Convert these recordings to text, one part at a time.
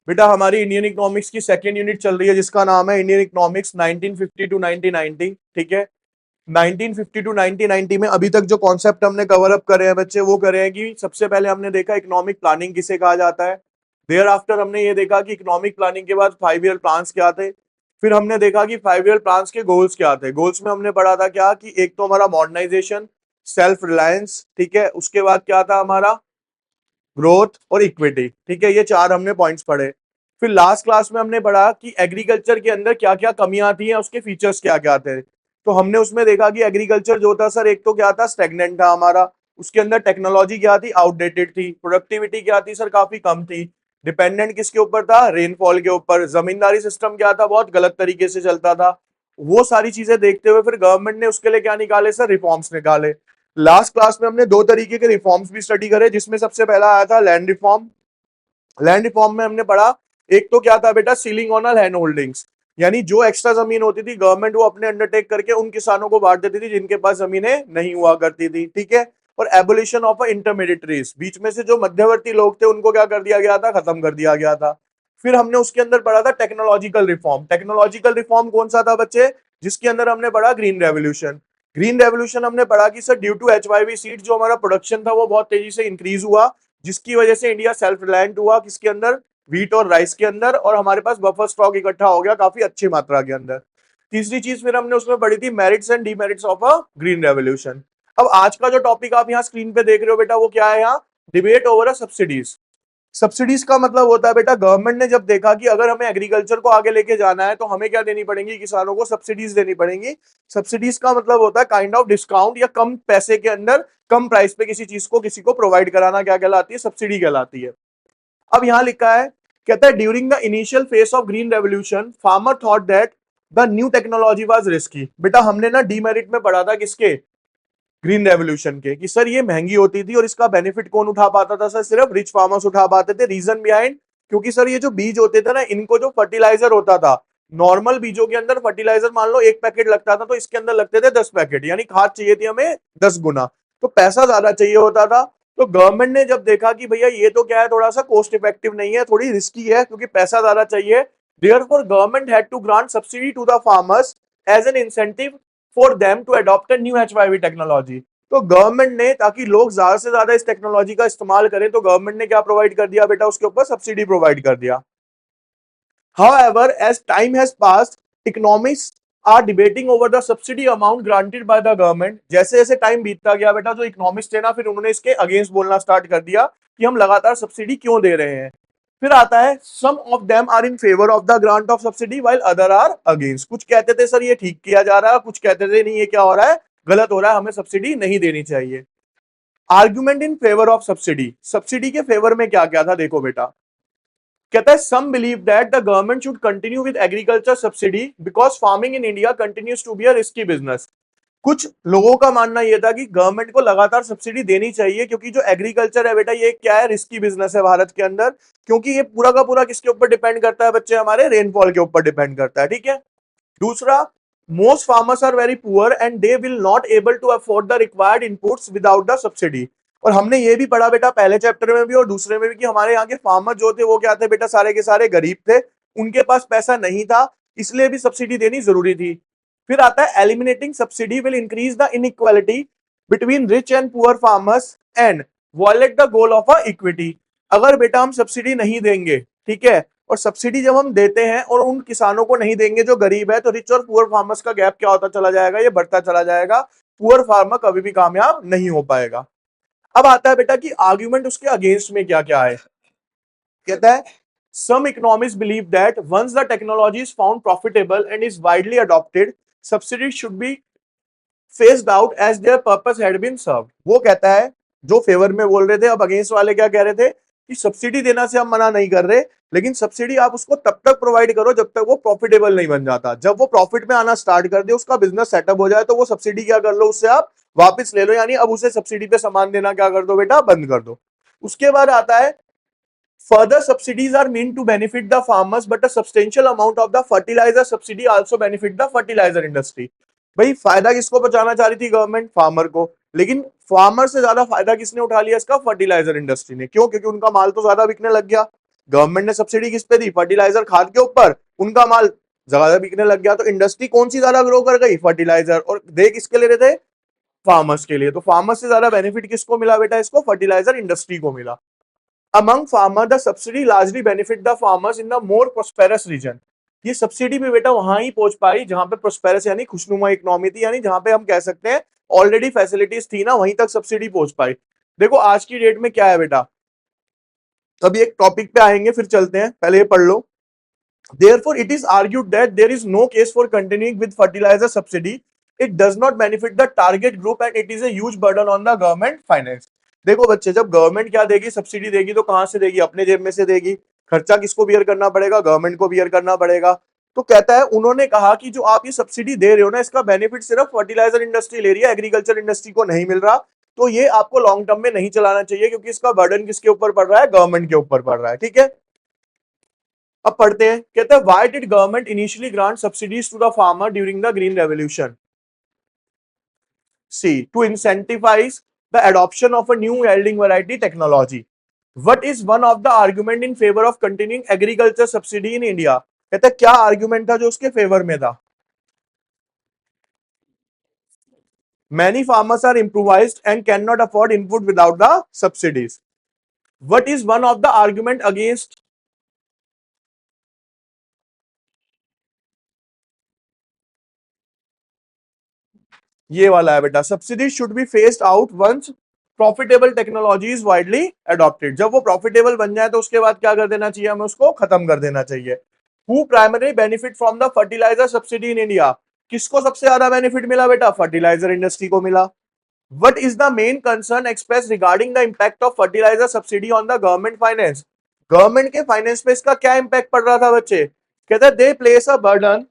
बेटा हमारी Indian economics की सेकेंड यूनिट चल रही है जिसका नाम है इंडियन इकोनॉमिक्स 1950 टू 1990। ठीक है, 1950 टू 1990 में अभी तक जो कॉन्सेप्ट हमने कवर अप करे हैं बच्चे, वो करे हैं कि सबसे पहले हमने देखा इकोनॉमिक प्लानिंग किसे कहा जाता है। देयर आफ्टर हमने ये देखा कि इकोनॉमिक प्लानिंग के बाद 5 ईयर प्लान्स क्या थे। फिर हमने देखा कि 5 ईयर प्लान्स के गोल्स क्या थे। गोल्स में हमने पढ़ा था क्या कि एक तो हमारा मॉडर्नाइजेशन, सेल्फ रिलायंस, ठीक है, उसके बाद क्या था हमारा ग्रोथ और इक्विटी। ठीक है, ये चार हमने पॉइंट्स पढ़े। फिर लास्ट क्लास में हमने पढ़ा कि एग्रीकल्चर के अंदर क्या क्या कमियां आती हैं, उसके फीचर्स क्या क्या थे। तो हमने उसमें देखा कि एग्रीकल्चर जो था सर, एक तो क्या था, स्टेगनेंट था हमारा। उसके अंदर टेक्नोलॉजी क्या थी, आउटडेटेड थी। प्रोडक्टिविटी क्या थी सर, काफी कम थी। डिपेंडेंट किसके ऊपर था, रेनफॉल के ऊपर। जमींदारी सिस्टम क्या था, बहुत गलत तरीके से चलता था। वो सारी चीजें देखते हुए फिर गवर्नमेंट ने उसके लिए क्या निकाले सर, रिफॉर्म्स निकाले। लास्ट क्लास में हमने दो तरीके के रिफॉर्म्स भी स्टडी करे, जिसमें सबसे पहला आया था लैंड रिफॉर्म। लैंड रिफॉर्म में हमने पढ़ा, एक तो क्या था बेटा, सीलिंग ऑन लैंड होल्डिंग्स, यानी जो एक्स्ट्रा जमीन होती थी गवर्नमेंट वो अपने अंडरटेक करके उन किसानों को बांट देती थी जिनके पास जमीनें नहीं हुआ करती थी। ठीक है, और एबोलिशन ऑफ इंटरमीडिएटरीज, बीच में से जो मध्यवर्ती लोग थे उनको क्या कर दिया गया था, खत्म कर दिया गया था। फिर हमने उसके अंदर पढ़ा था टेक्नोलॉजिकल रिफॉर्म। टेक्नोलॉजिकल रिफॉर्म कौन सा था बच्चे, जिसके अंदर हमने पढ़ा ग्रीन रेवोल्यूशन। ग्रीन रेवोल्यूशन हमने पढ़ा कि sir due to HYV seed जो हमारा प्रोडक्शन था वो बहुत तेजी से इंक्रीज हुआ, जिसकी वजह से इंडिया सेल्फ रिलायंट हुआ किसके अंदर, व्हीट और राइस के अंदर, और हमारे पास बफर स्टॉक इकट्ठा हो गया काफी अच्छी मात्रा के अंदर। तीसरी चीज फिर हमने उसमें पढ़ी थी merits and demerits of a green revolution. अब आज का जो टॉपिक आप यहाँ स्क्रीन पे देख रहे हो बेटा, वो क्या है, यहाँ debate over a subsidies. Subsidies का मतलब होता है बेटा, गवर्नमेंट ने जब देखा कि अगर हमें एग्रीकल्चर को आगे लेके जाना है तो हमें क्या देनी पड़ेगी, किसानों को सब्सिडीज देनी पड़ेंगी। सब्सिडीज का मतलब होता है काइंड ऑफ डिस्काउंट, या कम पैसे के अंदर कम प्राइस पे किसी चीज को किसी को प्रोवाइड कराना, क्या कहलाती है, सब्सिडी कहलाती है। अब यहां लिखा है, कहता है during the initial phase of green revolution farmer thought that the new technology was risky. बेटा हमने ना डीमेरिट में पढ़ा था किसके, ग्रीन रेवोल्यूशन के, कि सर ये महंगी होती थी और इसका बेनिफिट कौन उठा पाता था सर, सिर्फ रिच फार्मर्स उठा पाते थे। रीजन बिहाइंड, क्योंकि सर ये जो बीज होते थे ना, इनको जो फर्टिलाइजर होता था, नॉर्मल बीजों के अंदर फर्टिलाइजर मान लो 1 पैकेट लगता था, तो इसके अंदर लगते थे 10 पैकेट, यानी खाद चाहिए थी हमें 10 गुना, तो पैसा ज्यादा चाहिए होता था। तो गवर्नमेंट ने जब देखा कि भैया ये तो क्या है, थोड़ा सा कॉस्ट इफेक्टिव नहीं है, थोड़ी रिस्की है क्योंकि पैसा ज्यादा चाहिए, therefore government had to grant subsidy to the farmers as an incentive for them to adopt a new HYV technology. तो गवर्नमेंट ने, ताकि लोग ज्यादा से ज्यादा इस टेक्नोलॉजी का इस्तेमाल करें, तो गवर्नमेंट ने क्या प्रोवाइड कर दिया बेटा, उसके ऊपर सब्सिडी प्रोवाइड कर दिया। However, as time has passed, economists are debating over the subsidy amount granted by the government। जैसे जैसे टाइम बीतता गया बेटा, जो इकोनॉमिस्ट थे ना, फिर उन्होंने इसके अगेंस्ट बोलना स्टार्ट कर दिया कि हम लगातार सब्सिडी क्यों दे रहे हैं। फिर आता है, some of them are in favour of the grant of subsidy while other are against. कुछ कहते थे सर ये ठीक किया जा रहा है, कुछ कहते थे नहीं ये क्या हो रहा है, गलत हो रहा है, हमें सब्सिडी नहीं देनी चाहिए। Argument in favour of subsidy, subsidy के फेवर में क्या क्या था देखो बेटा। कहता है, some believe that the government should continue with agriculture subsidy because farming in India continues to be a risky business. कुछ लोगों का मानना यह था कि गवर्नमेंट को लगातार सब्सिडी देनी चाहिए, क्योंकि जो एग्रीकल्चर है बेटा, ये क्या है, रिस्की बिजनेस है भारत के अंदर, क्योंकि ये पूरा का पूरा किसके ऊपर डिपेंड करता है बच्चे, हमारे रेनफॉल के ऊपर डिपेंड करता है। ठीक है, दूसरा, most farmers are very poor and they will not able to afford the required inputs without the subsidy. और हमने ये भी पढ़ा बेटा पहले चैप्टर में भी और दूसरे में भी, कि हमारे यहाँ के फार्मर जो थे वो क्या थे बेटा, सारे के सारे गरीब थे, उनके पास पैसा नहीं था, इसलिए भी सब्सिडी देनी जरूरी थी। फिर आता है, eliminating subsidy will increase the inequality between rich and poor farmers and violate the goal of a equity. अगर बेटा हम सब्सिडी नहीं देंगे, ठीक है, और सब्सिडी जब हम देते हैं और उन किसानों को नहीं देंगे जो गरीब है, तो रिच और पुअर फार्मर्स का गैप क्या होता चला जाएगा, ये बढ़ता चला जाएगा। पुअर फार्मर कभी भी कामयाब नहीं हो पाएगा। अब आता है बेटा कि आर्ग्यूमेंट उसके अगेंस्ट में क्या क्या है। कहता है, some economists believe that once the technology is found profitable and is widely adopted, subsidies should be phased out as their purpose had been served। वो कहता है, जो फेवर में बोल रहे थे, अब अगेंस्ट वाले क्या कह रहे थे कि सब्सिडी देना से हम मना नहीं कर रहे, लेकिन सब्सिडी आप उसको तब तक प्रोवाइड करो जब तक वो प्रॉफिटेबल नहीं बन जाता। जब वो प्रॉफिट में आना स्टार्ट कर दे, उसका बिजनेस सेटअप हो जाए, तो वो सब्सिडी क्या कर लो, उससे आप वापस ले लो, यानी अब उसे सब्सिडी पे सामान देना क्या कर दो बेटा, बंद कर दो। उसके बाद आता है, further subsidies are meant to benefit the farmers, but a substantial amount of the fertilizer subsidy also benefit the fertilizer industry। भाई फायदा किसको पहुंचाना चाह रही थी गवर्नमेंट, फार्मर को, लेकिन फार्मर से ज्यादा फायदा किसने उठा लिया इसका, फर्टिलाइजर इंडस्ट्री ने। क्यों, क्योंकि उनका माल तो ज्यादा बिकने लग गया। गवर्नमेंट ने सब्सिडी किस पे दी? फर्टिलाइजर, खाद के ऊपर। उनका माल ज्यादा बिकने लग गया तो इंडस्ट्री कौन सी ज्यादा ग्रो कर गई? फर्टिलाइजर। और दे किसके ले रहे थे? फार्मर्स के लिए। तो फार्मर्स से ज्यादा बेनिफिट किसको मिला बेटा? इसको फर्टिलाइजर इंडस्ट्री को मिला। Among farmer the subsidy largely benefit the farmers in the more prosperous region. ये सब्सिडी भी बेटा वहां ही पहुंच पाई जहां पे प्रोस्पेरस यानी खुशनुमा इकोनॉमी थी, यानी जहां पे हम कह सकते हैं ऑलरेडी फैसिलिटीज थी ना, वहीं तक सब्सिडी पहुंच पाई। देखो आज की डेट में क्या है बेटा, अभी एक टॉपिक पे आएंगे फिर चलते हैं, पहले ये पढ़ लो। Therefore, it is argued that there is no case for continuing with fertilizer subsidy. It does not benefit the target group and it is a huge burden on the government finance. देखो बच्चे, जब government क्या देगी? Subsidy देगी तो कहां से देगी? अपने जेब में से देगी। खर्चा किसको बियर करना पड़ेगा? गवर्नमेंट को बियर करना पड़ेगा। तो कहता है, उन्होंने कहा कि जो आप ये सब्सिडी दे रहे हो ना, इसका बेनिफिट सिर्फ फर्टिलाइजर इंडस्ट्री ले रही है, एग्रीकल्चर इंडस्ट्री को नहीं मिल रहा। तो ये आपको लॉन्ग टर्म में नहीं चलाना चाहिए क्योंकि इसका बर्डन किसके ऊपर पड़ रहा है? गवर्नमेंट के ऊपर पड़ रहा है। ठीक है, अब पढ़ते हैं। कहते हैं why did government initially grant subsidies to the farmer during the green revolution? See, to incentivize the adoption of a new yielding variety technology. What is one of the argument in favour of continuing agriculture subsidy in India? कहते हैं क्या argument था जो उसके favour में था? Many farmers are improvised and can not afford input without the subsidies. What is one of the argument against? ये वाला है बेटा, subsidy should be phased out once profitable technology is widely adopted. जब वो profitable बन जाए तो उसके बाद क्या कर देना चाहिए? हमें उसको खत्म कर देना चाहिए। Who primary benefit from the fertilizer subsidy in India? किसको सबसे ज्यादा बेनिफिट मिला बेटा? फर्टिलाइजर इंडस्ट्री को मिला। What is the main concern express regarding the impact of fertilizer subsidy on the government finance? Government के फाइनेंस पे इसका क्या इंपैक्ट पड़ रहा था बच्चे? कहते हैं दे place a burden,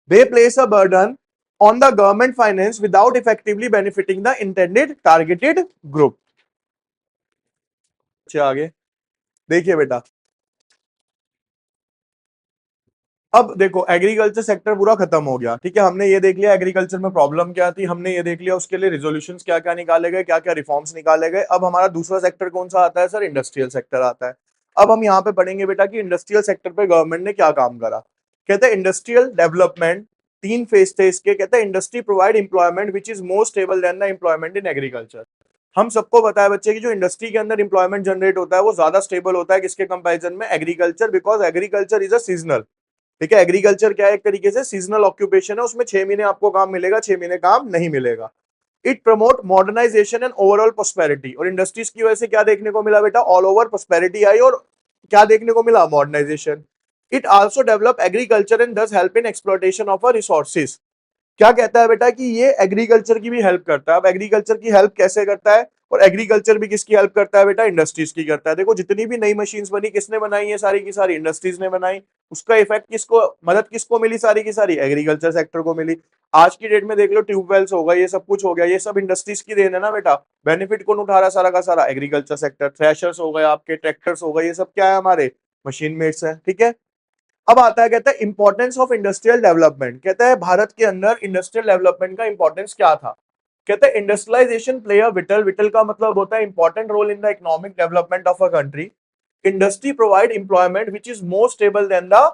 they place a burden on the government finance without effectively benefiting the intended targeted group. अच्छा आगे देखिए बेटा, अब देखो एग्रीकल्चर सेक्टर पूरा खत्म हो गया। ठीक है, हमने ये देख लिया एग्रीकल्चर में प्रॉब्लम क्या थी, हमने ये देख लिया उसके लिए रिजोल्यूशंस क्या क्या निकाले गए, क्या क्या रिफॉर्म्स निकाले गए। अब हमारा दूसरा सेक्टर कौन सा आता है सर? इंडस्ट्रियल सेक्टर आता है। अब हम यहाँ पे पढ़ेंगे बेटा कि इंडस्ट्रियल सेक्टर पे गवर्नमेंट ने क्या काम करा। कहते हैं इंडस्ट्रियल डेवलपमेंट, तीन फेज थे इसके। कहते हैं industry provide employment which is more stable than the employment in agriculture. हम सबको बताया बच्चे की जो इंडस्ट्री के अंदर एम्प्लॉयमेंट जनरेट होता है वो ज्यादा स्टेबल होता है किसके कंपैरिजन में? Agriculture, because agriculture is a seasonal. ठीक है, एग्रीकल्चर क्या है? एक तरीके से सीजनल ऑक्यूपेशन है, उसमें 6 महीने आपको काम मिलेगा, 6 महीने काम नहीं मिलेगा। It promote modernisation and overall prosperity. और इंडस्ट्रीज की वजह से क्या देखने को मिला बेटा? ऑल ओवर प्रोस्पेरिटी आई। और क्या देखने को मिला? Modernisation. It also develop agriculture and thus help in exploitation of a resources. क्या कहता है बेटा कि ये एग्रीकल्चर की भी हेल्प करता है। अब एग्रीकल्चर की हेल्प कैसे करता है? और एग्रीकल्चर भी किसकी हेल्प करता है बेटा? इंडस्ट्रीज की करता है। देखो जितनी भी नई मशीन्स बनी किसने बनाई है? सारी की सारी इंडस्ट्रीज ने बनाई। उसका इफेक्ट किसको, मदद किसको मिली? सारी की सारी एग्रीकल्चर सेक्टर को मिली। आज की डेट में देख लो ट्यूबवेल्स हो गए, ये सब कुछ हो गया, ये सब इंडस्ट्रीज की देन है ना बेटा। बेनिफिट कौन उठा रहा है? सारा का सारा एग्रीकल्चर सेक्टर। थ्रेशर्स हो गए आपके, ट्रैक्टर्स हो गए, ये सब क्या है? हमारे मशीन मेड्स है। ठीक है, अब आता है कहता है इंपॉर्टेंस ऑफ इंडस्ट्रियल डेवलपमेंट। कहता है भारत के अंदर इंडस्ट्रियल डेवलपमेंट का इंपॉर्टेंस क्या था? कहते हैं industrialization play a vital, vital का मतलब होता है important role in the economic development of a country. Industry provide employment which is more stable than the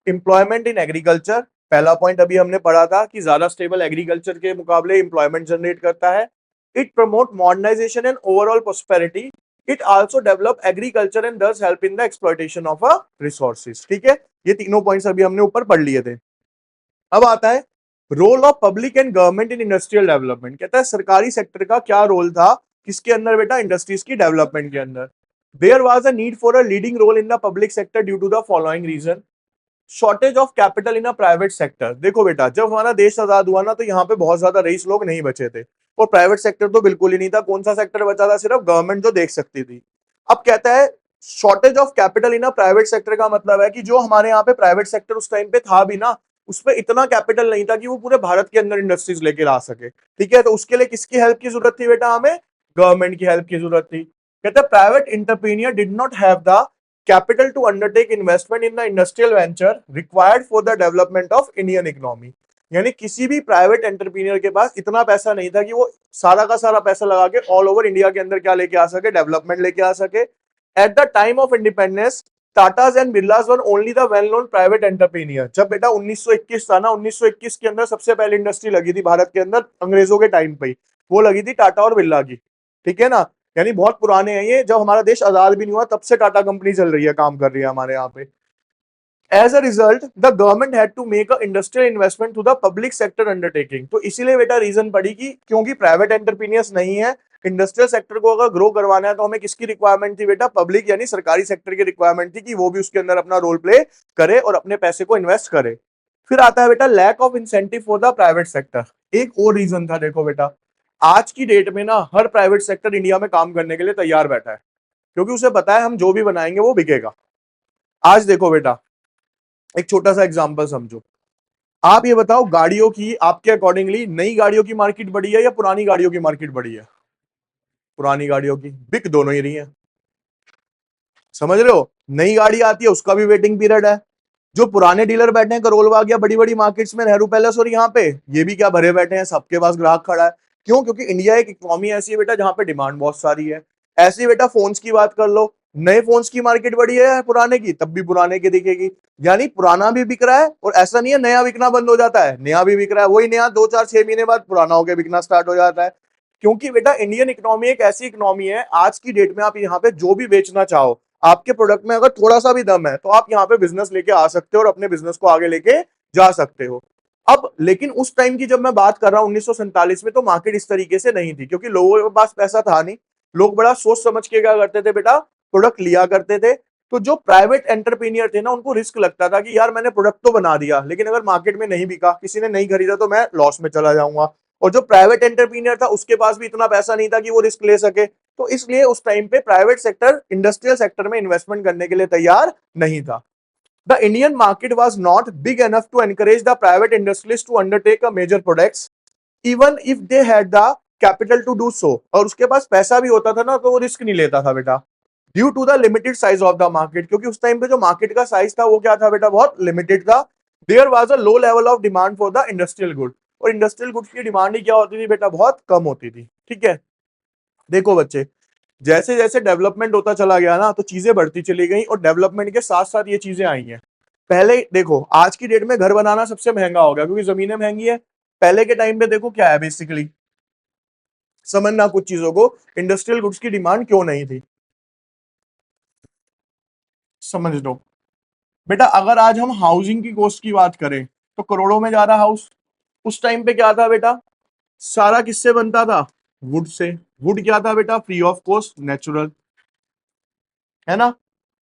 employment in agriculture. पहला पॉइंट अभी हमने पढ़ा था कि ज्यादा स्टेबल एग्रीकल्चर के मुकाबले एम्प्लॉयमेंट जनरेट करता है। It promote modernisation and overall prosperity. It also develop agriculture and thus help in the exploitation of a resources. ठीक है, ये तीनों पॉइंट्स अभी हमने ऊपर पढ़ लिए थे। अब आता है role of public and government in industrial development. कहता है सरकारी सेक्टर का क्या रोल था किसके अंदर बेटा? इंडस्ट्रीज की डेवलपमेंट के अंदर। There was a need for a leading role in the public sector due to the following reason. Shortage of capital in a private sector. देखो बेटा, जब हमारा देश आजाद हुआ ना तो यहाँ पे बहुत ज्यादा रईस लोग नहीं बचे थे और प्राइवेट सेक्टर तो बिल्कुल ही नहीं था। कौन सा सेक्टर बचा था? सिर्फ गवर्नमेंट जो देख सकती थी। अब कहता है shortage of capital in a private sector का मतलब है कि जो हमारे यहाँ पे प्राइवेट सेक्टर उस टाइम पे था भी ना, उसमें इतना कैपिटल नहीं था कि वो पूरे भारत के अंदर इंडस्ट्रीज लेके आ सके। ठीक है, तो उसके लिए किसकी हेल्प की जरूरत थी बेटा? हमें गवर्नमेंट की हेल्प की जरूरत थी। कहते हैं private entrepreneur did not have the capital to undertake investment in the industrial venture required for the development of Indian economy। यानी किसी भी प्राइवेट एंटरप्रेन्योर के पास इतना पैसा नहीं था कि वो सारा का सारा पैसा लगा के ऑल ओवर इंडिया के अंदर क्या लेके आ सके? डेवलपमेंट लेके आ सके। At the time of independence Tatas and Birlas were only the well known private entrepreneur. जब बेटा 1921 था ना, 1921 के अंदर सबसे पहले इंडस्ट्री लगी थी भारत के अंदर अंग्रेजों के टाइम पे ही, वो लगी थी टाटा और बिरला की, ठीक है ना। यानी बहुत पुराने हैं ये, जब हमारा देश आजाद भी नहीं हुआ तब से टाटा कंपनी चल रही है, काम कर रही है हमारे यहाँ पे। As a result, the government had to make a industrial investment to the public sector undertaking। तो इसीलिए बेटा रीजन पड़ी कि क्योंकि प्राइवेट एंटरप्रीनियर्स नहीं है, इंडस्ट्रियल सेक्टर को अगर ग्रो करवाना है तो हमें किसकी रिक्वायरमेंट थी बेटा, पब्लिक यानी सरकारी सेक्टर की रिक्वायरमेंट थी कि वो भी उसके अंदर अपना रोल प्ले करे और अपने पैसे को इन्वेस्ट करे। फिर आता है बेटा lack of incentive for the private sector. एक और रीजन था, देखो बेटा आज की डेट में ना हर प्राइवेट सेक्टर इंडिया में काम करने के लिए तैयार बैठा है, क्योंकि उसे पता है हम जो भी बनाएंगे वो बिकेगा। आज देखो बेटा एक छोटा सा एग्जांपल समझो, आप ये बताओ गाड़ियों की आपके अकॉर्डिंगली नई गाड़ियों की मार्केट बढ़ी है या पुरानी गाड़ियों की मार्केट बढ़ी है? पुरानी गाड़ियों की, बिक दोनों ही रही है, समझ रहे हो। नई गाड़ी आती है उसका भी वेटिंग पीरियड है। जो पुराने डीलर बैठे हैं करोल बाग या बड़ी बड़ी मार्केट्स में, नेहरू पैलेस और यहाँ पे, ये भी क्या भरे बैठे हैं, सबके पास ग्राहक खड़ा है। क्यों? क्योंकि इंडिया एक इकोनॉमी ऐसी है बेटा जहां पे डिमांड बहुत सारी है। ऐसे ही बेटा फोन्स की बात कर लो, नए फोन्स की मार्केट बढ़ी है पुराने की, तब भी पुराने की दिखेगी। यानी पुराना भी बिक रहा है, और ऐसा नहीं है नया बिकना बंद हो जाता है, नया भी बिक रहा है, वही नया 2 4 6 महीने बाद पुराना होकर बिकना स्टार्ट हो जाता है। क्योंकि बेटा इंडियन इकोनॉमी एक ऐसी इकोनॉमी है, आज की डेट में आप यहाँ पे जो भी बेचना चाहो, आपके प्रोडक्ट में अगर थोड़ा सा भी दम है तो आप यहाँ पे बिजनेस लेके आ सकते हो और अपने बिजनेस को आगे लेके जा सकते हो। अब लेकिन उस टाइम की जब मैं बात कर रहा हूँ 1947 में, तो मार्केट इस तरीके से नहीं थी, क्योंकि लोगों के पास पैसा था नहीं। लोग बड़ा सोच समझ के क्या करते थे बेटा, प्रोडक्ट लिया करते थे। तो जो प्राइवेट एंटरप्रेन्योर थे ना, उनको रिस्क लगता था कि यार मैंने प्रोडक्ट तो बना दिया, लेकिन अगर मार्केट में नहीं बिका, किसी ने नहीं खरीदा, तो मैं लॉस में चला जाऊंगा। और जो प्राइवेट एंटरप्रेन्योर था उसके पास भी इतना पैसा नहीं था कि वो रिस्क ले सके। तो इसलिए उस टाइम पे प्राइवेट सेक्टर इंडस्ट्रियल सेक्टर में इन्वेस्टमेंट करने के लिए तैयार नहीं था। The Indian market was not big enough to encourage the private industries to undertake a major products, even if they had the capital to do so. और उसके पास पैसा भी होता था ना, तो वो रिस्क नहीं लेता था बेटा, due to the limited size of the market. क्योंकि उस टाइम पे जो मार्केट का साइज था वो क्या था बेटा, बहुत लिमिटेड था। There was a low level of demand for the industrial good. और इंडस्ट्रियल गुड्स की डिमांड ही क्या होती थी बेटा, बहुत कम होती थी, ठीक है। देखो बच्चे, जैसे जैसे डेवलपमेंट होता चला गया ना, तो चीजें बढ़ती चली गई, और डेवलपमेंट के साथ साथ ये चीजें आई हैं। पहले देखो आज की डेट में घर बनाना सबसे महंगा हो गया, क्योंकि जमीनें महंगी है। पहले के टाइम पे देखो क्या है, बेसिकली समझना कुछ चीजों को, इंडस्ट्रियल गुड्स की डिमांड क्यों नहीं थी, समझ लो। बेटा अगर आज हम हाउसिंग की कॉस्ट की बात करें, तो करोड़ों में जा रहा हाउस। उस टाइम पे क्या था बेटा, सारा किससे बनता था, वुड से। वुड क्या था बेटा, फ्री ऑफ कॉस्ट, नेचुरल, है ना।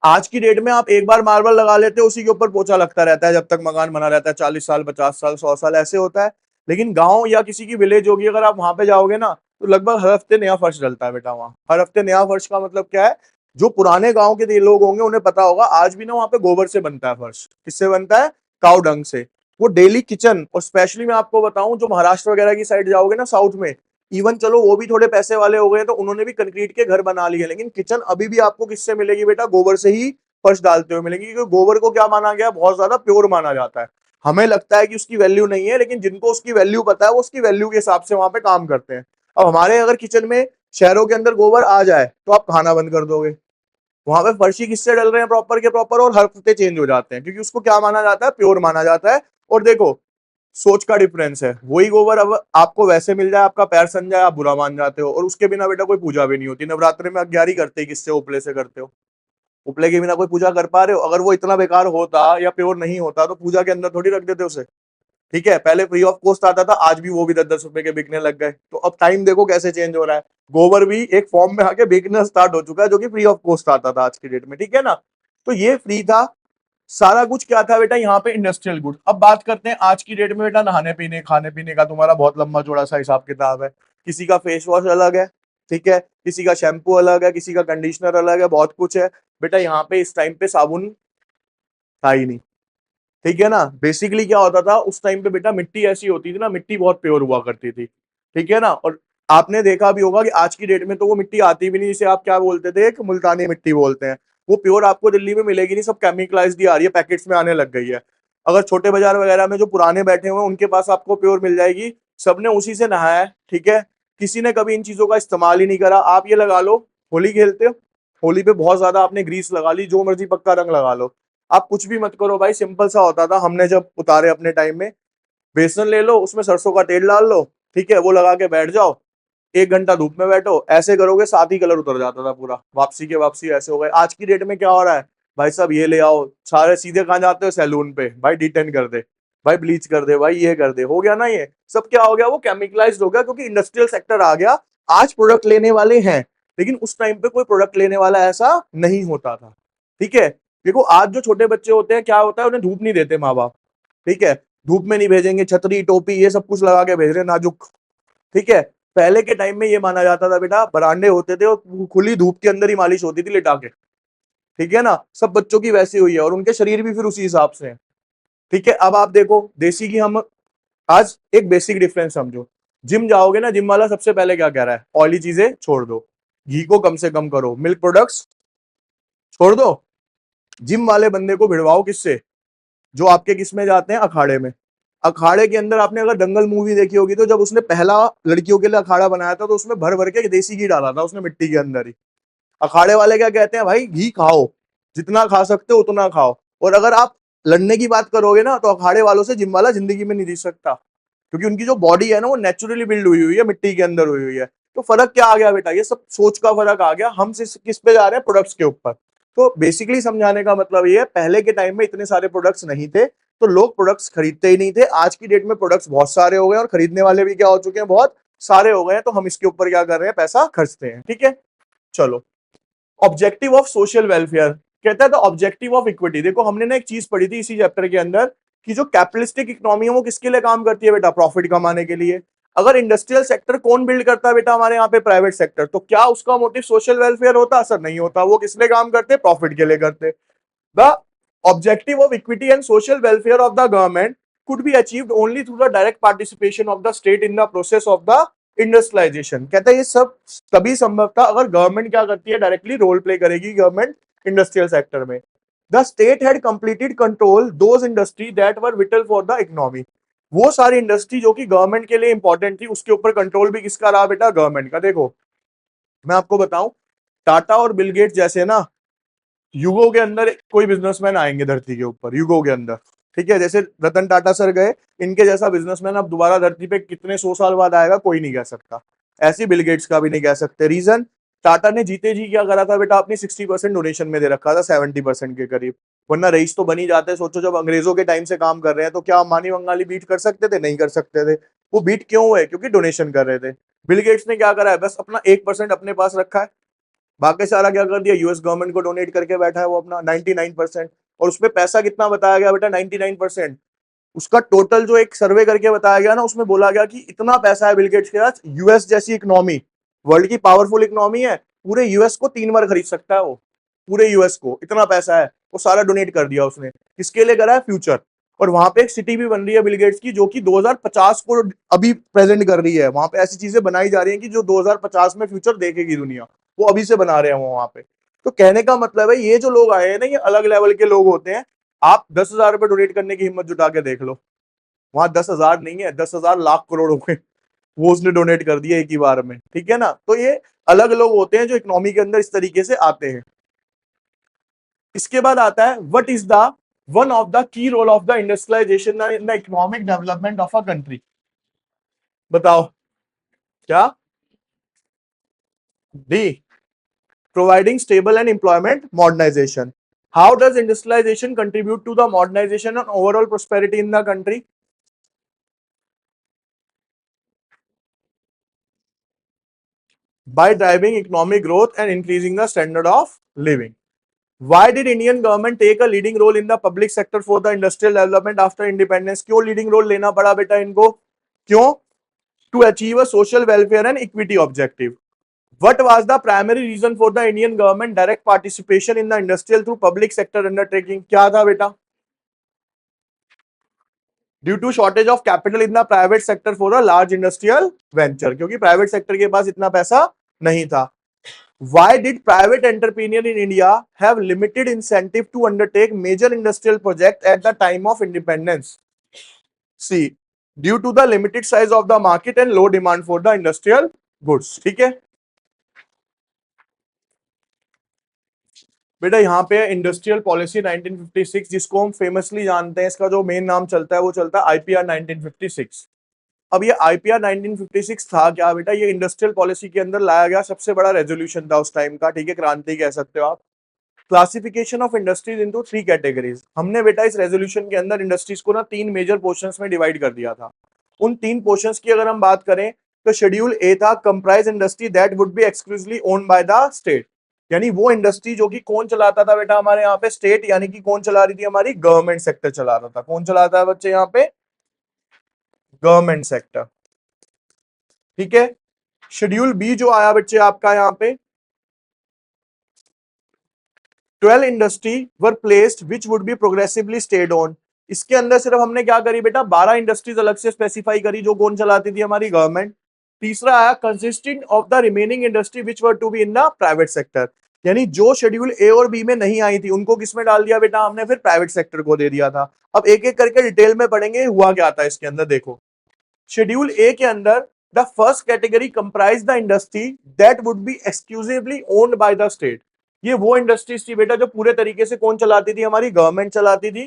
आज की डेट में आप एक बार मार्बल लगा लेते हो, उसी के ऊपर पोछा लगता रहता है जब तक मकान बना रहता है, 40 साल 50 साल 100 साल ऐसे होता है। लेकिन गांव या किसी की विलेज होगी, अगर आप वहां पे जाओगे ना, तो लगभग हर हफ्ते नया फर्श डलता है बेटा वहां। हर हफ्ते नया फर्श का मतलब क्या है, जो पुराने गांव के लोग होंगे उन्हें पता होगा, आज भी ना वहां पे गोबर से बनता है फर्श। किससे बनता है, काऊ डंग से। वो डेली किचन, और स्पेशली मैं आपको बताऊं, जो महाराष्ट्र वगैरह की साइड जाओगे ना साउथ में, इवन चलो वो भी थोड़े पैसे वाले हो गए तो उन्होंने भी कंक्रीट के घर बना लिए, लेकिन किचन अभी भी आपको किससे मिलेगी बेटा, गोबर से ही फर्श डालते हुए मिलेगी। क्योंकि गोबर को क्या माना गया, बहुत ज्यादा प्योर माना जाता है। हमें लगता है कि उसकी वैल्यू नहीं है, लेकिन जिनको उसकी वैल्यू पता है वो उसकी वैल्यू के हिसाब से वहां पे काम करते हैं। अब हमारे अगर किचन में शहरों के अंदर गोबर आ जाए तो आप खाना बंद कर दोगे। वहां पे फर्शी किससे डल रहे हैं, प्रॉपर के प्रॉपर, और हर हफ्ते चेंज हो जाते हैं, क्योंकि उसको क्या माना जाता है, प्योर माना जाता है। और देखो सोच का डिफरेंस है, वही गोबर अब आपको वैसे मिल जाए, आपका पैर सन जाए, आप बुरा मान जाते हो। और उसके बिना बेटा कोई पूजा भी नहीं होती। नवरात्रि में अग्यारी करते ही किससे, उपले से करते हो। उपले के बिना कोई पूजा कर पा रहे हो? अगर वो इतना बेकार होता या प्योर नहीं होता तो पूजा के अंदर थोड़ी रख देते उसे, ठीक है। पहले फ्री ऑफ कॉस्ट आता था, आज भी वो भी 10 10 रुपए के बिकने लग गए। तो अब टाइम देखो कैसे चेंज हो रहा है, गोबर भी एक फॉर्म में आके बिकना स्टार्ट हो चुका है, जो कि फ्री ऑफ कॉस्ट आता था आज की डेट में, ठीक है ना। तो ये फ्री था, सारा कुछ क्या था बेटा यहाँ पे, इंडस्ट्रियल गुड। अब बात करते हैं आज की डेट में बेटा, नहाने पीने खाने पीने का तुम्हारा बहुत लंबा चौड़ा सा हिसाब किताब है। किसी का फेस वॉश अलग है, ठीक है, किसी का शैम्पू अलग है, किसी का कंडीशनर अलग है, बहुत कुछ है बेटा। यहाँ पे इस टाइम पे साबुन था ही नहीं, ठीक है ना। बेसिकली क्या होता था उस टाइम पे बेटा, मिट्टी ऐसी होती थी ना, मिट्टी बहुत प्योर हुआ करती थी, ठीक है ना। और आपने देखा भी होगा कि आज की डेट में तो वो मिट्टी आती भी नहीं, जिसे आप क्या बोलते थे, एक मुल्तानी मिट्टी बोलते हैं। वो प्योर आपको दिल्ली में मिलेगी नहीं, सब केमिकलाइज्ड ही आ रही है, पैकेट्स में आने लग गई है। अगर छोटे बाजार वगैरह में जो पुराने बैठे हुए हैं उनके पास आपको प्योर मिल जाएगी, सबने उसी से नहाया है, ठीक है। किसी ने कभी इन चीजों का इस्तेमाल ही नहीं करा। आप ये लगा लो, होली खेलते हो, होली पे बहुत ज्यादा आपने ग्रीस लगा ली, जो मर्जी पक्का रंग लगा लो, आप कुछ भी मत करो भाई, सिंपल सा होता था। हमने जब उतारे अपने टाइम में, बेसन ले लो, उसमें सरसों का तेल डाल लो, ठीक है, वो लगा के बैठ जाओ, 1 घंटा धूप में बैठो, ऐसे करोगे 7 ही कलर उतर जाता था पूरा, वापसी के वापसी ऐसे हो गए। आज की डेट में क्या हो रहा है भाई साहब, ये ले आओ, सारे सीधे कहाँ जाते हो, सैलून पे, भाई डिटेन कर दे, भाई ब्लीच कर दे, भाई ये कर दे, हो गया ना। ये सब क्या हो गया, वो केमिकलाइज्ड हो गया, क्योंकि इंडस्ट्रियल सेक्टर आ गया। आज प्रोडक्ट लेने वाले हैं, लेकिन उस टाइम पे कोई प्रोडक्ट लेने वाला ऐसा नहीं होता था, ठीक है। देखो आज जो छोटे बच्चे होते हैं, क्या होता है, उन्हें धूप नहीं देते माँ बाप, ठीक है, धूप में नहीं भेजेंगे, छतरी टोपी ये सब कुछ लगा के भेज रहे हैं, नाजुक, ठीक है। पहले के टाइम में ये माना जाता था बेटा, बरांडे होते थे और खुली धूप के अंदर ही मालिश होती थी लिटा के, ठीक है ना। सब बच्चों की वैसी हुई है, और उनके शरीर भी फिर उसी हिसाब से है, ठीक है। अब आप देखो देसी की, हम आज एक बेसिक डिफरेंस समझो, जिम जाओगे ना, जिम वाला सबसे पहले क्या कह रहा है, ऑयली चीजें छोड़ दो, घी को कम से कम करो, मिल्क प्रोडक्ट्स छोड़ दो। जिम वाले बंदे को भिड़वाओ किससे, जो आपके किस में जाते हैं, अखाड़े में। अखाड़े के अंदर आपने अगर दंगल मूवी देखी होगी, तो जब उसने पहला लड़कियों के लिए अखाड़ा बनाया था, तो उसमें भर भर के देसी घी डाला था उसने मिट्टी के अंदर ही। अखाड़े वाले क्या कहते हैं, भाई घी खाओ, जितना खा सकते हो उतना खाओ। और अगर आप लड़ने की बात करोगे ना, तो अखाड़े वालों से जिम वाला जिंदगी में नहीं जीत सकता, क्योंकि उनकी जो बॉडी है ना, वो नेचुरली बिल्ड हुई हुई है, मिट्टी के अंदर हुई हुई है। तो फर्क क्या आ गया बेटा, ये सब सोच का फर्क आ गया। हम किस पे जा रहे हैं, प्रोडक्ट्स के ऊपर। तो बेसिकली समझाने का मतलब ये है, पहले के टाइम में इतने सारे प्रोडक्ट्स नहीं थे, तो लोग प्रोडक्ट्स खरीदते ही नहीं थे। आज की डेट में प्रोडक्ट्स बहुत सारे हो गए, और खरीदने वाले भी क्या हो चुके हैं, बहुत सारे हो गए हैं। तो हम इसके ऊपर क्या कर रहे हैं, पैसा खर्चते हैं, ठीक है। चलो, ऑब्जेक्टिव ऑफ सोशल वेलफेयर, कहता है द ऑब्जेक्टिव ऑफ इक्विटी। देखो हमने ना एक चीज पढ़ी थी इसी चैप्टर के अंदर, कि जो कैपिटलिस्टिक इकोनॉमी है वो किसके लिए काम करती है बेटा, प्रॉफिट कमाने के लिए। अगर इंडस्ट्रियल सेक्टर कौन बिल्ड करता है बेटा, हमारे यहाँ पे प्राइवेट सेक्टर, तो क्या उसका मोटिव सोशल वेलफेयर होता, सर नहीं होता। वो किस लिए काम करते, प्रॉफिट के लिए करते। The objective of equity and social welfare of the government could be achieved only through the direct participation of the state in the process of the industrialization. कहता है ये सब तभी संभव था अगर गवर्नमेंट क्या करती है, डायरेक्टली रोल प्ले करेगी गवर्नमेंट इंडस्ट्रियल सेक्टर में। The state had completed control those industry that were whittle for the economy. वो सारी इंडस्ट्री जो कि गवर्नमेंट के लिए इंपॉर्टेंट थी, उसके ऊपर कंट्रोल भी किसका रहा बेटा, गवर्नमेंट का। देखो मैं आपको बताऊं, टाटा और बिल गेट्स जैसे ना, युगों के अंदर कोई बिजनेसमैन आएंगे धरती के ऊपर, युगों के अंदर, ठीक है। जैसे रतन टाटा सर गए, इनके जैसा बिजनेसमैन अब दोबारा धरती पे कितने 100 साल बाद आएगा, कोई नहीं कह सकता। ऐसी बिल गेट्स का भी नहीं कह सकते। रीजन, टाटा ने जीते जी क्या करा था बेटा, अपनी 60% डोनेशन में दे रखा था, 70% के करीब। वरना रईस तो बनी जाते। सोचो जब अंग्रेजों के टाइम से काम कर रहे हैं, तो क्या अंबानी वंगाली बीट कर सकते थे, नहीं कर सकते थे। वो बीट क्यों हुए, क्योंकि डोनेशन कर रहे थे। बिल गेट्स ने क्या करा है, बस अपना 1% अपने पास रखा है, बाकी सारा क्या कर दिया, यूएस गवर्नमेंट को डोनेट करके बैठा है वो अपना 99%। और उसमें पैसा कितना बताया गया बेटा, 99%। उसका टोटल जो एक सर्वे करके बताया गया ना, उसमें बोला गया कि इतना पैसा है बिल गेट्स के पास, यूएस जैसी इकोनॉमी, वर्ल्ड की पावरफुल इकोनॉमी है, पूरे यूएस को 3 बार खरीद सकता है वो, पूरे यूएस को, इतना पैसा है। वो सारा डोनेट कर दिया उसने, किसके लिए करा है, फ्यूचर। और वहां पे एक सिटी भी बन रही है बिल गेट्स की, जो कि 2050 को अभी प्रेजेंट कर रही है। वहां पे ऐसी चीजें बनाई जा रही हैं कि जो 2050 में फ्यूचर देखेगी दुनिया, वो अभी से बना रहे हैं वो वहां पे। तो कहने का मतलब है, ये जो लोग आए हैं ना, ये अलग लेवल के लोग होते हैं। आप 10,000 रुपए डोनेट करने की हिम्मत जुटा के देख लो, वहां 10,000 नहीं है, 10,000 लाख करोड़ हो गए, वो उसने डोनेट कर दिया एक ही बार में, ठीक है ना। तो ये अलग लोग होते हैं जो इकोनॉमी के अंदर इस तरीके से आते हैं। इसके बाद आता है, what is the one of the key role of the industrialization in the economic development of a country. बताओ क्या, D, providing stable and employment modernization. How does industrialization contribute to the modernization and overall prosperity in the country? By driving economic growth and increasing the standard of living. Why did Indian government take a leading role in the public sector for the industrial development after independence? क्यों leading role लेना पड़ा बेटा इनको, क्यों? To achieve a social welfare and equity objective. What was the primary reason for the Indian government direct participation in the industrial through public sector undertaking? क्या था बेटा? Due to shortage of capital in the private sector for a large industrial venture, क्योंकि private sector के पास इतना पैसा नहीं था। Why did private entrepreneur in India have limited incentive to undertake major industrial project at the time of independence? C, due to the limited size of the market and low demand for the industrial goods। ठीक है, बेटा यहाँ पे industrial policy 1956, जिसको हम famously जानते हैं, इसका जो मेन नाम चलता है वो चलता है आईपीआर 1956। अब ये आईपीआर 1956 था क्या बेटा, ये इंडस्ट्रियल पॉलिसी के अंदर लाया गया सबसे बड़ा रेजोल्यूशन था उस टाइम का, ठीक है, क्रांति कह सकते हो आप। Classification of industries into 3 categories. हमने बेटा इस रेजोल्यूशन के अंदर इंडस्ट्रीज को ना 3 मेजर पोर्शंस में डिवाइड कर दिया था। उन 3 पोर्शंस की अगर हम बात करें तो शेड्यूल ए था comprise industry that would be exclusively owned by the state, यानी वो इंडस्ट्री जो कि कौन चलाता था बेटा हमारे यहाँ पे, स्टेट, यानी कि कौन चला रही थी, हमारी गवर्नमेंट सेक्टर चला रहा था। कौन चलाता है बच्चे यहाँ पे, गवर्नमेंट सेक्टर, ठीक है। शेड्यूल बी जो आया बच्चे आपका यहाँ पे, 12 industry were placed which would be progressively stayed on. इसके अंदर सिर्फ हमने क्या करी बेटा, 12 इंडस्ट्रीज अलग से स्पेसिफाई करी जो कौन चलाती थी, हमारी गवर्नमेंट। तीसरा आया consisting of the remaining industry which were to be in the private sector, यानी जो शेड्यूल ए और बी में नहीं आई थी उनको किसमें डाल दिया बेटा हमने, फिर प्राइवेट सेक्टर को दे दिया था। अब एक एक करके डिटेल में पढ़ेंगे हुआ क्या था इसके अंदर। देखो शेड्यूल ए के अंदर the first category comprise the industry that would be exclusively owned by the state. ये वो इंडस्ट्रीज थी बेटा जो पूरे तरीके से कौन चलाती थी, हमारी गवर्नमेंट चलाती थी।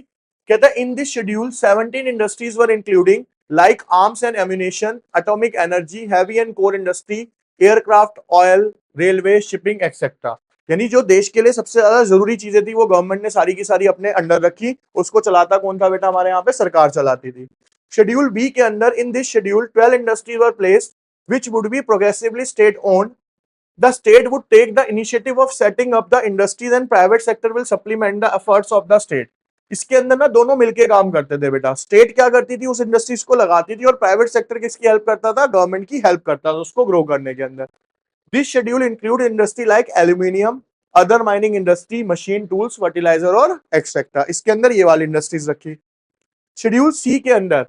कहता है in this schedule 17 industries were including like arms and ammunition, atomic energy, heavy and core industry, aircraft, oil, railway, shipping etcetera. यानी जो देश के लिए सबसे ज्यादा जरूरी चीजें थी वो गवर्नमेंट ने सारी की सारी अपने अंडर रखी। उसको चलाता कौन था बेटा, हमारे यहाँ पे सरकार चलाती थी। शेड्यूल बी के अंदर in this schedule 12 industries were placed which would be progressively state owned. The state would take the initiative of setting up the industries and private sector will supplement the efforts of the state. इसके अंदर ना दोनों मिलके काम करते थे बेटा। State क्या करती थी, उस इंडस्ट्रीज को लगाती थी, और प्राइवेट सेक्टर किसकी हेल्प करता था, गवर्नमेंट की हेल्प करता था उसको ग्रो करने के अंदर। This schedule include industry like aluminium, other mining industry, machine tools, fertilizer और एक्सेट्रा। इसके अंदर ये वाली इंडस्ट्रीज रखी। शेड्यूल सी के अंदर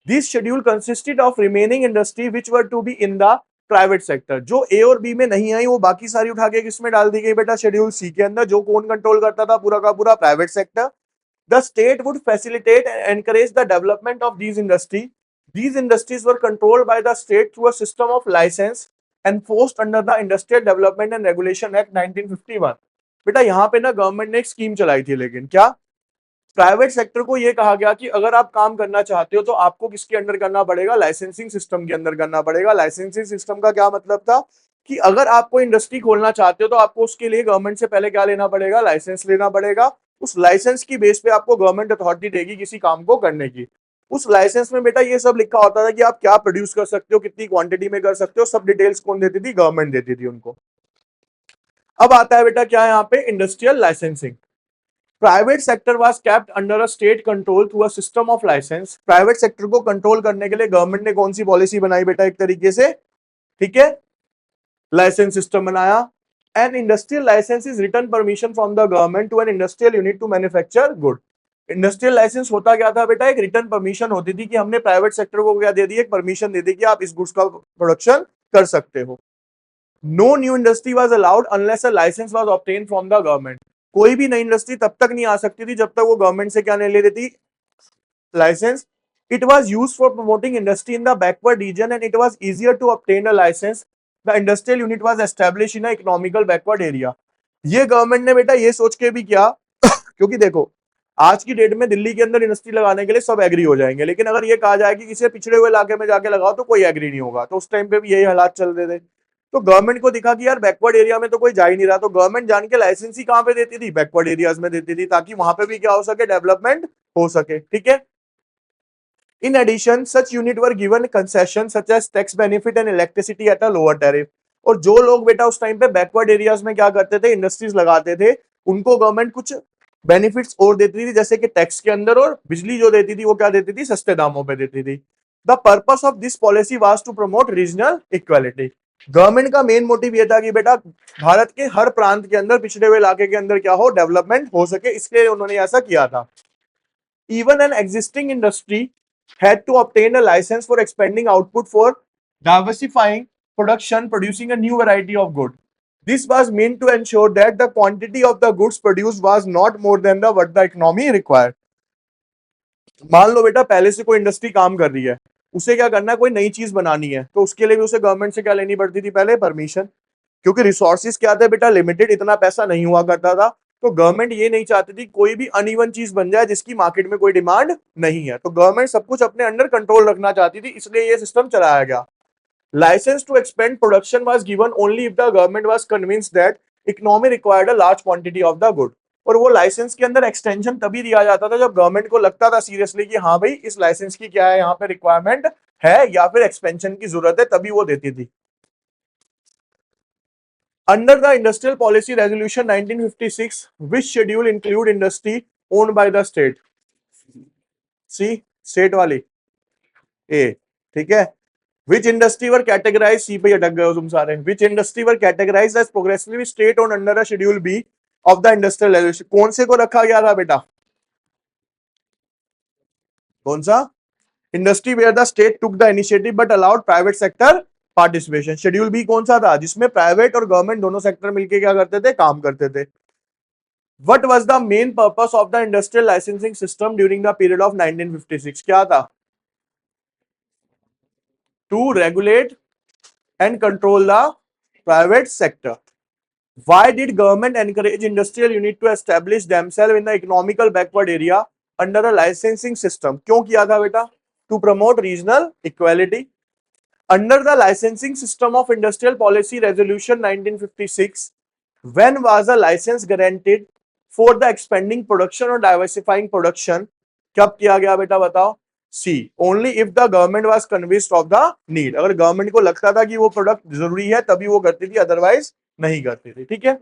this schedule consisted of remaining industry which were to be in the private sector. जो ए और बी में नहीं आई वो बाकी सारी उठा के किसमें डाल दी गई बेटा, शेड्यूल सी के अंदर। जो कौन कंट्रोल करता था, पूरा का पूरा private sector. The state would facilitate and encourage the development of these industry. These industries were controlled by the state through a system of licence enforced under the industrial development and regulation act 1951। बेटा यहाँ पे ना government ने एक scheme चलाई थी, लेकिन क्या, प्राइवेट सेक्टर को यह कहा गया कि अगर आप काम करना चाहते हो तो आपको किसके अंडर करना पड़ेगा, लाइसेंसिंग सिस्टम के अंदर करना पड़ेगा। लाइसेंसिंग सिस्टम का क्या मतलब था कि अगर आप कोई इंडस्ट्री खोलना चाहते हो तो आपको उसके लिए गवर्नमेंट से पहले क्या लेना पड़ेगा, लाइसेंस लेना पड़ेगा। उस लाइसेंस की बेस पे आपको गवर्नमेंट अथॉरिटी देगी किसी काम को करने की। उस लाइसेंस में बेटा ये सब लिखा होता था कि आप क्या प्रोड्यूस कर सकते हो, कितनी क्वांटिटी में कर सकते हो, सब डिटेल्स कौन देती थी, गवर्नमेंट देती थी उनको। अब आता है बेटा क्या, यहाँ पे industrial licensing. Private sector was kept under a state control through a system of licence. Private sector को कंट्रोल करने के लिए गवर्नमेंट ने कौन सी पॉलिसी बनाई बेटा, एक तरीके से, ठीक है, लाइसेंस सिस्टम बनाया। An industrial licence is written permission from the government to an industrial unit to manufacture good. Industrial licence होता क्या था बेटा, एक रिटर्न परमिशन होती थी कि हमने प्राइवेट सेक्टर को क्या दे दी, एक परमिशन दे दी कि आप इस गुड्स का प्रोडक्शन कर सकते हो। No new industry was allowed unless a licence was obtain from the government. कोई भी नई इंडस्ट्री तब तक नहीं आ सकती थी जब तक वो गवर्नमेंट से क्या नहीं ले लेती, licence. It was used for promoting industry in the backward region and it was easier to obtain a licence. The industrial unit was established in a economical backward area. ये गवर्नमेंट ने बेटा ये सोच के भी किया क्योंकि देखो आज की डेट में दिल्ली के अंदर इंडस्ट्री लगाने के लिए सब एग्री हो जाएंगे, लेकिन अगर ये कहा जाए कि किसी पिछड़े हुए इलाके में जाके लगाओ तो कोई एग्री नहीं होगा। तो उस टाइम पे भी यही हालात चल रहे थे। तो गवर्नमेंट को दिखा कि यार बैकवर्ड एरिया में तो कोई जा ही नहीं रहा, तो गवर्नमेंट जान के लाइसेंस ही कहां पे देती थी, बैकवर्ड एरियाज में देती थी, ताकि वहां पे भी क्या हो सके, डेवलपमेंट हो सके, ठीक है। In addition such unit were given concession such as tax benefit and electricity at a lower tariff. और जो लोग बेटा उस टाइम पे बैकवर्ड एरियाज में क्या करते थे, इंडस्ट्रीज लगाते थे, उनको गवर्नमेंट कुछ बेनिफिट्स और देती थी, जैसे कि टैक्स के अंदर, और बिजली जो देती थी वो क्या देती थी, सस्ते दामों पे देती थी। The purpose of this policy was to promote regional equality. Government का मेन मोटिव ये था कि बेटा भारत के हर प्रांत के अंदर, पिछड़े हुए इलाके के अंदर क्या हो, डेवलपमेंट हो सके, इसलिए उन्होंने ऐसा किया था। Even an existing industry had to obtain a license for expanding output for diversifying production, producing a new variety of good. This was meant to ensure that the quantity of the goods produced was not more than the what the economy required. मान लो बेटा पहले से कोई industry काम कर रही है, उसे क्या करना है, कोई नई चीज बनानी है, तो उसके लिए भी उसे गवर्नमेंट से क्या लेनी पड़ती थी, पहले परमिशन। क्योंकि रिसोर्सेज क्या थे बेटा, लिमिटेड, इतना पैसा नहीं हुआ करता था। तो गवर्नमेंट ये नहीं चाहती थी कोई भी अनइवन चीज बन जाए जिसकी मार्केट में कोई डिमांड नहीं है, तो गवर्नमेंट सब कुछ अपने अंडर कंट्रोल रखना चाहती थी, इसलिए ये सिस्टम चलाया गया। Licence to expand production was given only if the government was convinced that economy required a large quantity of the good, और वो लाइसेंस के अंदर एक्सटेंशन तभी दिया जाता था जब गवर्नमेंट को लगता था सीरियसली कि हाँ भाई इस लाइसेंस की क्या है, यहाँ पे रिक्वायरमेंट है या फिर एक्सपेंशन की जरूरत है, तभी वो देती थी। Under the Industrial Policy Resolution 1956, which schedule include industry owned by the state? C, state वाली A, ठीक है। Which industry were categorized, C पे अटक गए हो तुम सारे। Which industry were categorized as progressively state owned under a Schedule B of the Industrial Resolution? कौन से को रखा गया था बेटा? कौन सा? Industry where the state took the initiative but allowed private sector participation. Schedule B कौन सा था? जिसमें प्राइवेट और गवर्नमेंट दोनों सेक्टर मिलकर क्या करते थे? काम करते थे। What was the main purpose of the industrial licensing system during the period of 1956? क्या था? To regulate and control the private sector. Why did government encourage industrial unit to establish themselves in the economical backward area under a licensing system? क्यों किया था बेटा? To promote regional equality. Under the licensing system of Industrial Policy Resolution 1956, when was a license granted for the expanding production or diversifying production? कब किया गया बेटा बताओ? C, only if the government was convinced of the need. अगर government को लगता था कि वो प्रोडक्ट जरूरी है तभी वो करती थी, अदरवाइज नहीं करती थी। ठीक है।